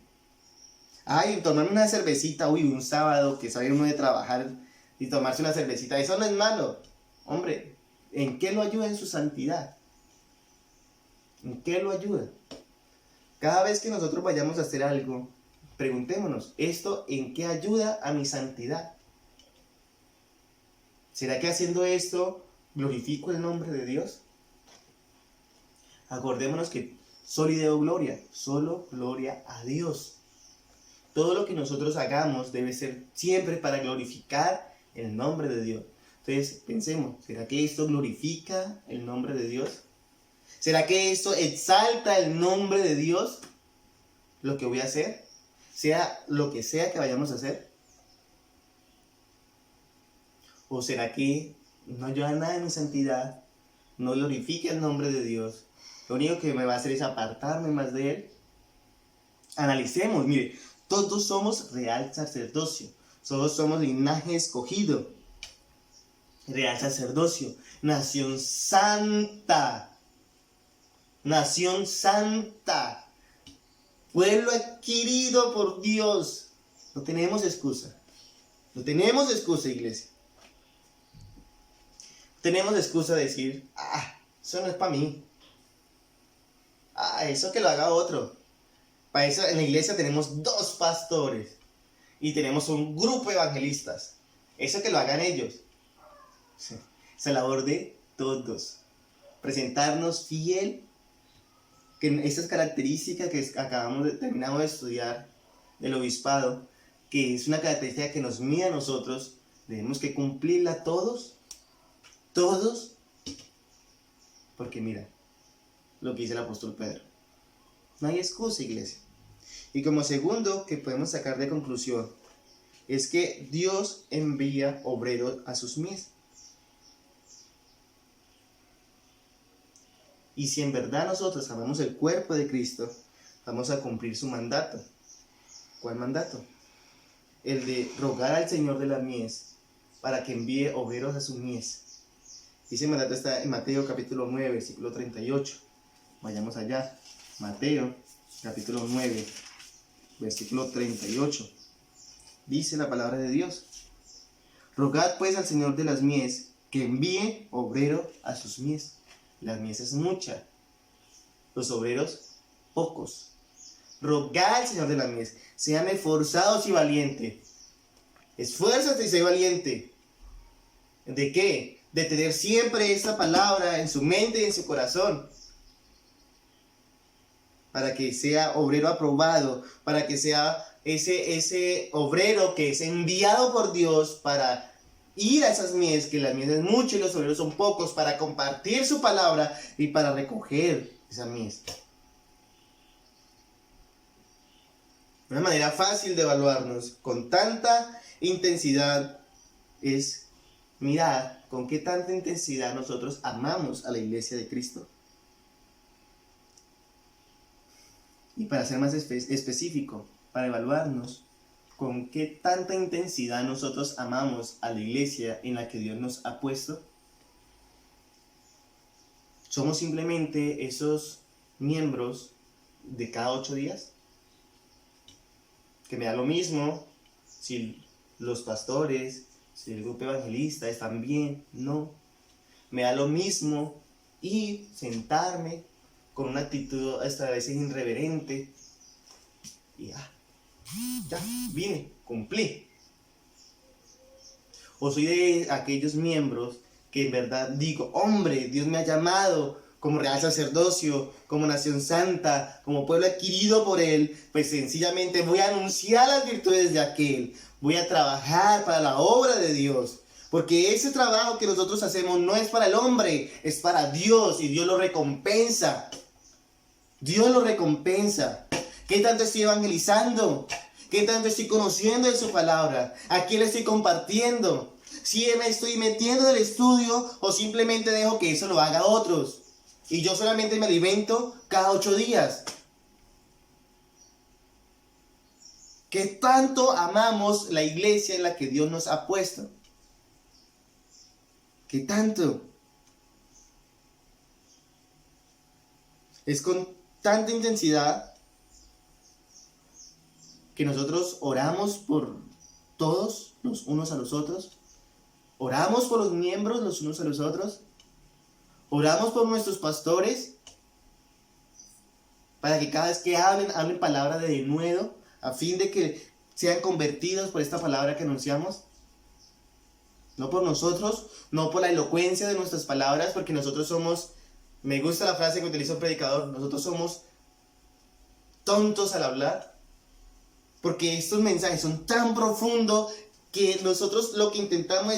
Tomarme una cervecita, un sábado que sale uno de trabajar y tomarse una cervecita, eso no es malo. Hombre, ¿en qué lo ayuda en su santidad? ¿En qué lo ayuda? Cada vez que nosotros vayamos a hacer algo, preguntémonos, ¿esto en qué ayuda a mi santidad? ¿Será que haciendo esto glorifico el nombre de Dios? Acordémonos que solo y debo gloria, solo gloria a Dios. Todo lo que nosotros hagamos debe ser siempre para glorificar el nombre de Dios. Entonces pensemos, ¿será que esto glorifica el nombre de Dios? ¿Será que esto exalta el nombre de Dios? Lo que voy a hacer, sea lo que sea que vayamos a hacer. ¿O será que no ayuda nada en mi santidad? No glorifica el nombre de Dios. Lo único que me va a hacer es apartarme más de Él. Analicemos, mire, todos somos real sacerdocio. Todos somos linaje escogido. Real sacerdocio. Nación santa. Nación santa. Pueblo adquirido por Dios. No tenemos excusa. No tenemos excusa, iglesia. Tenemos excusa de decir, eso no es para mí. Eso que lo haga otro. Para eso en la iglesia tenemos 2 pastores y tenemos un grupo de evangelistas. Eso que lo hagan ellos. Sí. Es la labor de todos. Presentarnos fiel, que estas características que terminamos de estudiar del obispado, que es una característica que nos mide a nosotros, tenemos que cumplirla todos, porque mira lo que dice el apóstol Pedro. No hay excusa, iglesia. Y como segundo que podemos sacar de conclusión, es que Dios envía obreros a sus mies. Y si en verdad nosotros amamos el cuerpo de Cristo, vamos a cumplir su mandato. ¿Cuál mandato? El de rogar al Señor de la mies para que envíe obreros a sus mies. Ese mandato está en Mateo capítulo 9, versículo 38. Vayamos allá. Mateo capítulo 9, versículo 38. Dice la palabra de Dios: rogad pues al Señor de las mies que envíe obrero a sus mies. La mies es mucha, los obreros pocos. Rogad al Señor de las mies, sean esforzados y valientes. Esfuérzate y sé valiente. ¿De qué? De tener siempre esta palabra en su mente y en su corazón, para que sea obrero aprobado, para que sea ese obrero que es enviado por Dios para ir a esas mies, que las mies es mucho y los obreros son pocos, para compartir su palabra y para recoger esa mies. Una manera fácil de evaluarnos con tanta intensidad es mirar con qué tanta intensidad nosotros amamos a la iglesia de Cristo. Y para ser más específico, para evaluarnos con qué tanta intensidad nosotros amamos a la iglesia en la que Dios nos ha puesto. ¿Somos simplemente esos miembros de cada 8 días? Que me da lo mismo si los pastores, si el grupo evangelista están bien, no. Me da lo mismo ir, sentarme con una actitud hasta a veces irreverente y ya vine, cumplí. O soy de aquellos miembros que en verdad digo, hombre, Dios me ha llamado como real sacerdocio, como nación santa, como pueblo adquirido por Él, pues sencillamente voy a anunciar las virtudes de aquel, voy a trabajar para la obra de Dios, porque ese trabajo que nosotros hacemos no es para el hombre, es para Dios, y Dios lo recompensa. Dios lo recompensa. ¿Qué tanto estoy evangelizando? ¿Qué tanto estoy conociendo de su palabra? ¿A quién le estoy compartiendo? ¿Si me estoy metiendo en el estudio o simplemente dejo que eso lo haga otros? Y yo solamente me alimento cada 8 días. ¿Qué tanto amamos la iglesia en la que Dios nos ha puesto? ¿Qué tanto? Es con tanta intensidad que nosotros oramos por todos los unos a los otros. Oramos por los miembros los unos a los otros. Oramos por nuestros pastores para que cada vez que hablen palabra de denuedo, a fin de que sean convertidos por esta palabra que anunciamos. No por nosotros, no por la elocuencia de nuestras palabras, porque nosotros somos, me gusta la frase que utiliza un predicador, nosotros somos tontos al hablar, porque estos mensajes son tan profundos que nosotros lo que intentamos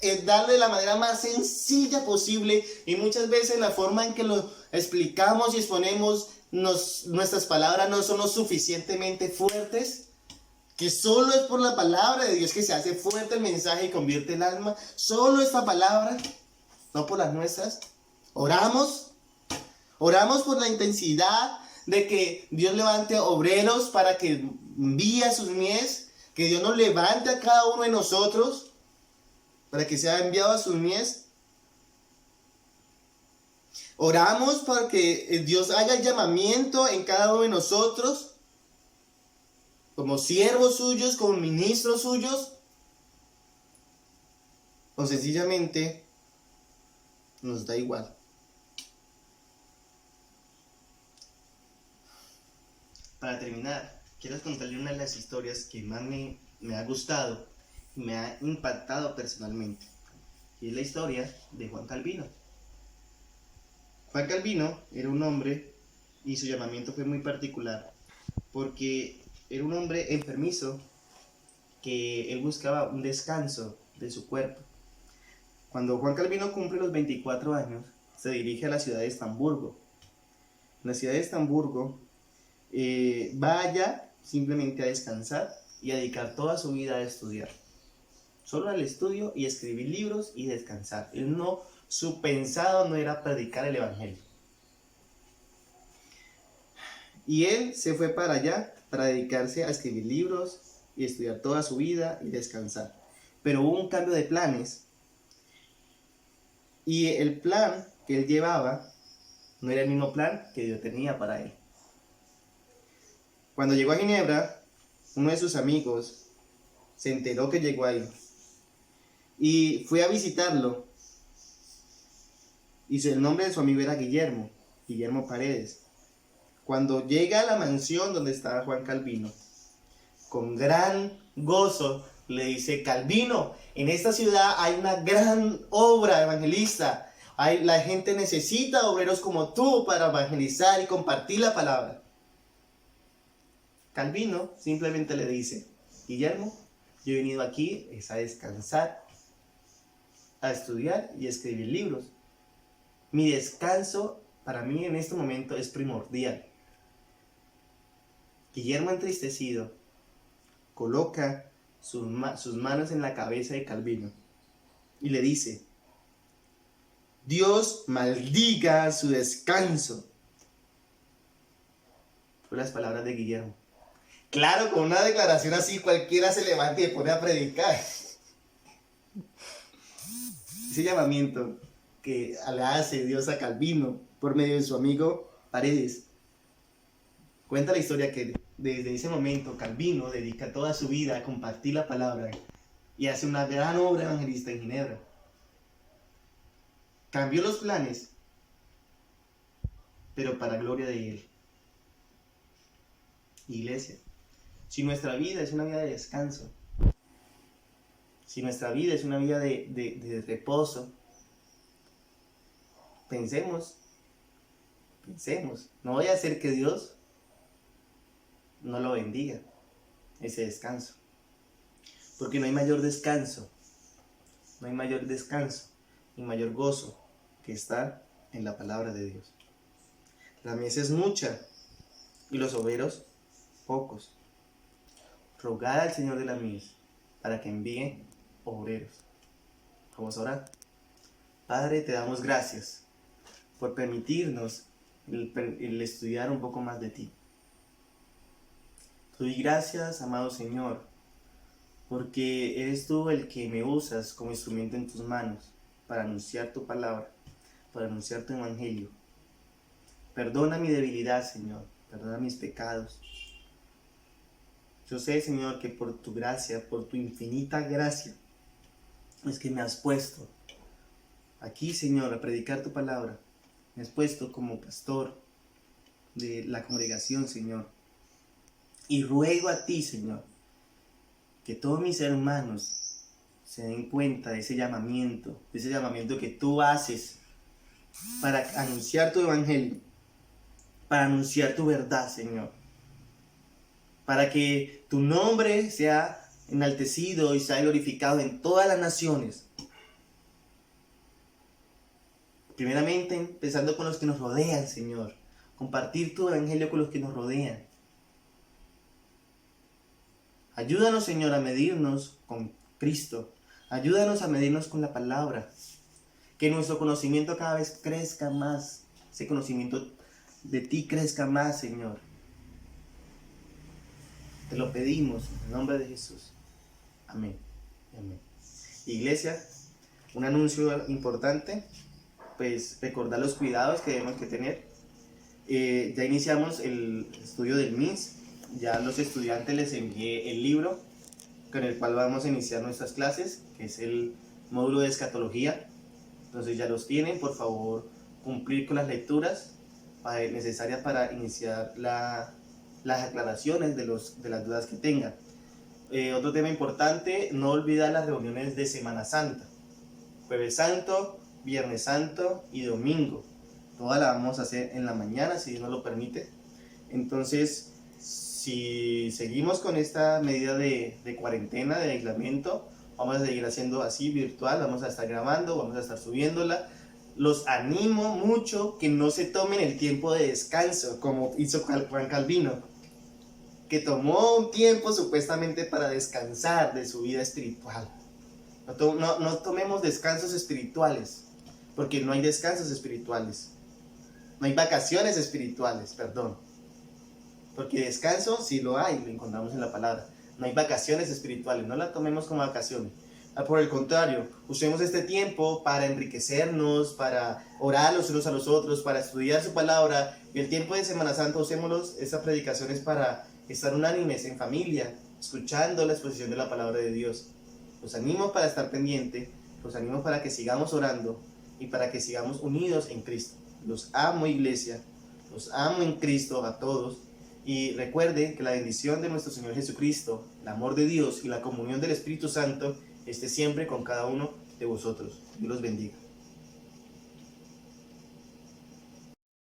es darle de la manera más sencilla posible, y muchas veces la forma en que lo explicamos y exponemos nuestras palabras no son lo suficientemente fuertes, que solo es por la palabra de Dios que se hace fuerte el mensaje y convierte el alma. Solo esta palabra, no por las nuestras. Oramos por la intensidad de que Dios levante obreros para que envíe a sus mies, que Dios nos levante a cada uno de nosotros para que sea enviado a sus mies. Oramos para que Dios haga el llamamiento en cada uno de nosotros, como siervos suyos, como ministros suyos, o sencillamente nos da igual. Para terminar, quiero contarle una de las historias que más me ha gustado y me ha impactado personalmente. Y es la historia de Juan Calvino. Juan Calvino era un hombre y su llamamiento fue muy particular porque era un hombre enfermizo que él buscaba un descanso de su cuerpo. Cuando Juan Calvino cumple los 24 años, se dirige a la ciudad de Estamburgo. En la ciudad de Estamburgo va allá simplemente a descansar y a dedicar toda su vida a estudiar. Solo al estudio y escribir libros y descansar. Su pensado no era predicar el evangelio. Y él se fue para allá para dedicarse a escribir libros y estudiar toda su vida y descansar. Pero hubo un cambio de planes y el plan que él llevaba no era el mismo plan que Dios tenía para él. Cuando llegó a Ginebra, uno de sus amigos se enteró que llegó ahí y fue a visitarlo. Y el nombre de su amigo era Guillermo Paredes. Cuando llega a la mansión donde estaba Juan Calvino, con gran gozo le dice: Calvino, en esta ciudad hay una gran obra evangelista. La gente necesita obreros como tú para evangelizar y compartir la palabra. Calvino simplemente le dice: Guillermo, yo he venido aquí es a descansar, a estudiar y a escribir libros. Mi descanso para mí en este momento es primordial. Guillermo, entristecido, coloca sus manos en la cabeza de Calvino y le dice: Dios maldiga su descanso. Fueron las palabras de Guillermo. Claro, con una declaración así cualquiera se levanta y pone a predicar. Ese llamamiento que le hace Dios a Calvino por medio de su amigo Paredes. Cuenta la historia que desde ese momento Calvino dedica toda su vida a compartir la palabra y hace una gran obra evangelista en Ginebra. Cambió los planes, pero para gloria de él. Iglesia, si nuestra vida es una vida de descanso, si nuestra vida es una vida de reposo, pensemos, no vaya a ser que Dios no lo bendiga, ese descanso. Porque no hay mayor descanso y mayor gozo que estar en la palabra de Dios. La mies es mucha y los obreros pocos. Rogad al Señor de la mies para que envíe obreros. Vamos a orar. Padre, te damos gracias por permitirnos el estudiar un poco más de ti. Te doy gracias, amado Señor, porque eres tú el que me usas como instrumento en tus manos para anunciar tu palabra, para anunciar tu evangelio. Perdona mi debilidad, Señor, perdona mis pecados. Yo sé, Señor, que por tu gracia, por tu infinita gracia, es que me has puesto aquí, Señor, a predicar tu palabra. Me has puesto como pastor de la congregación, Señor. Y ruego a ti, Señor, que todos mis hermanos se den cuenta de ese llamamiento que tú haces para anunciar tu evangelio, para anunciar tu verdad, Señor. Para que tu nombre sea enaltecido y sea glorificado en todas las naciones. Primeramente, empezando con los que nos rodean, Señor. Compartir tu evangelio con los que nos rodean. Ayúdanos, Señor, a medirnos con Cristo. Ayúdanos a medirnos con la palabra. Que nuestro conocimiento cada vez crezca más. Ese conocimiento de ti crezca más, Señor. Te lo pedimos en el nombre de Jesús. Amén. Amén. Iglesia, un anuncio importante. Pues recordar los cuidados que debemos que tener. Ya iniciamos el estudio del MIS. Ya a los estudiantes les envié el libro con el cual vamos a iniciar nuestras clases, que es el módulo de escatología. Entonces ya los tienen, por favor cumplir con las lecturas necesarias para iniciar las aclaraciones de las dudas que tengan. Otro tema importante, no olvidar las reuniones de Semana Santa, Jueves Santo, Viernes Santo y Domingo. Todas las vamos a hacer en la mañana, si Dios nos lo permite. Entonces, si seguimos con esta medida de cuarentena, de aislamiento, vamos a seguir haciendo así virtual, vamos a estar grabando, vamos a estar subiéndola. Los animo mucho que no se tomen el tiempo de descanso, como hizo Juan Calvino, que tomó un tiempo supuestamente para descansar de su vida espiritual. No tomemos descansos espirituales, porque no hay descansos espirituales. No hay vacaciones espirituales, perdón. Porque descanso sí lo hay, lo encontramos en la palabra. No hay vacaciones espirituales, no la tomemos como vacaciones. Por el contrario, usemos este tiempo para enriquecernos, para orar los unos a los otros, para estudiar su palabra. Y el tiempo de Semana Santa usémoslos, esas predicaciones, para estar unánimes en familia, escuchando la exposición de la palabra de Dios. Los animo para estar pendiente, los animo para que sigamos orando y para que sigamos unidos en Cristo. Los amo, iglesia, los amo en Cristo a todos. Y recuerden que la bendición de nuestro Señor Jesucristo, el amor de Dios y la comunión del Espíritu Santo esté siempre con cada uno de vosotros. Dios los bendiga.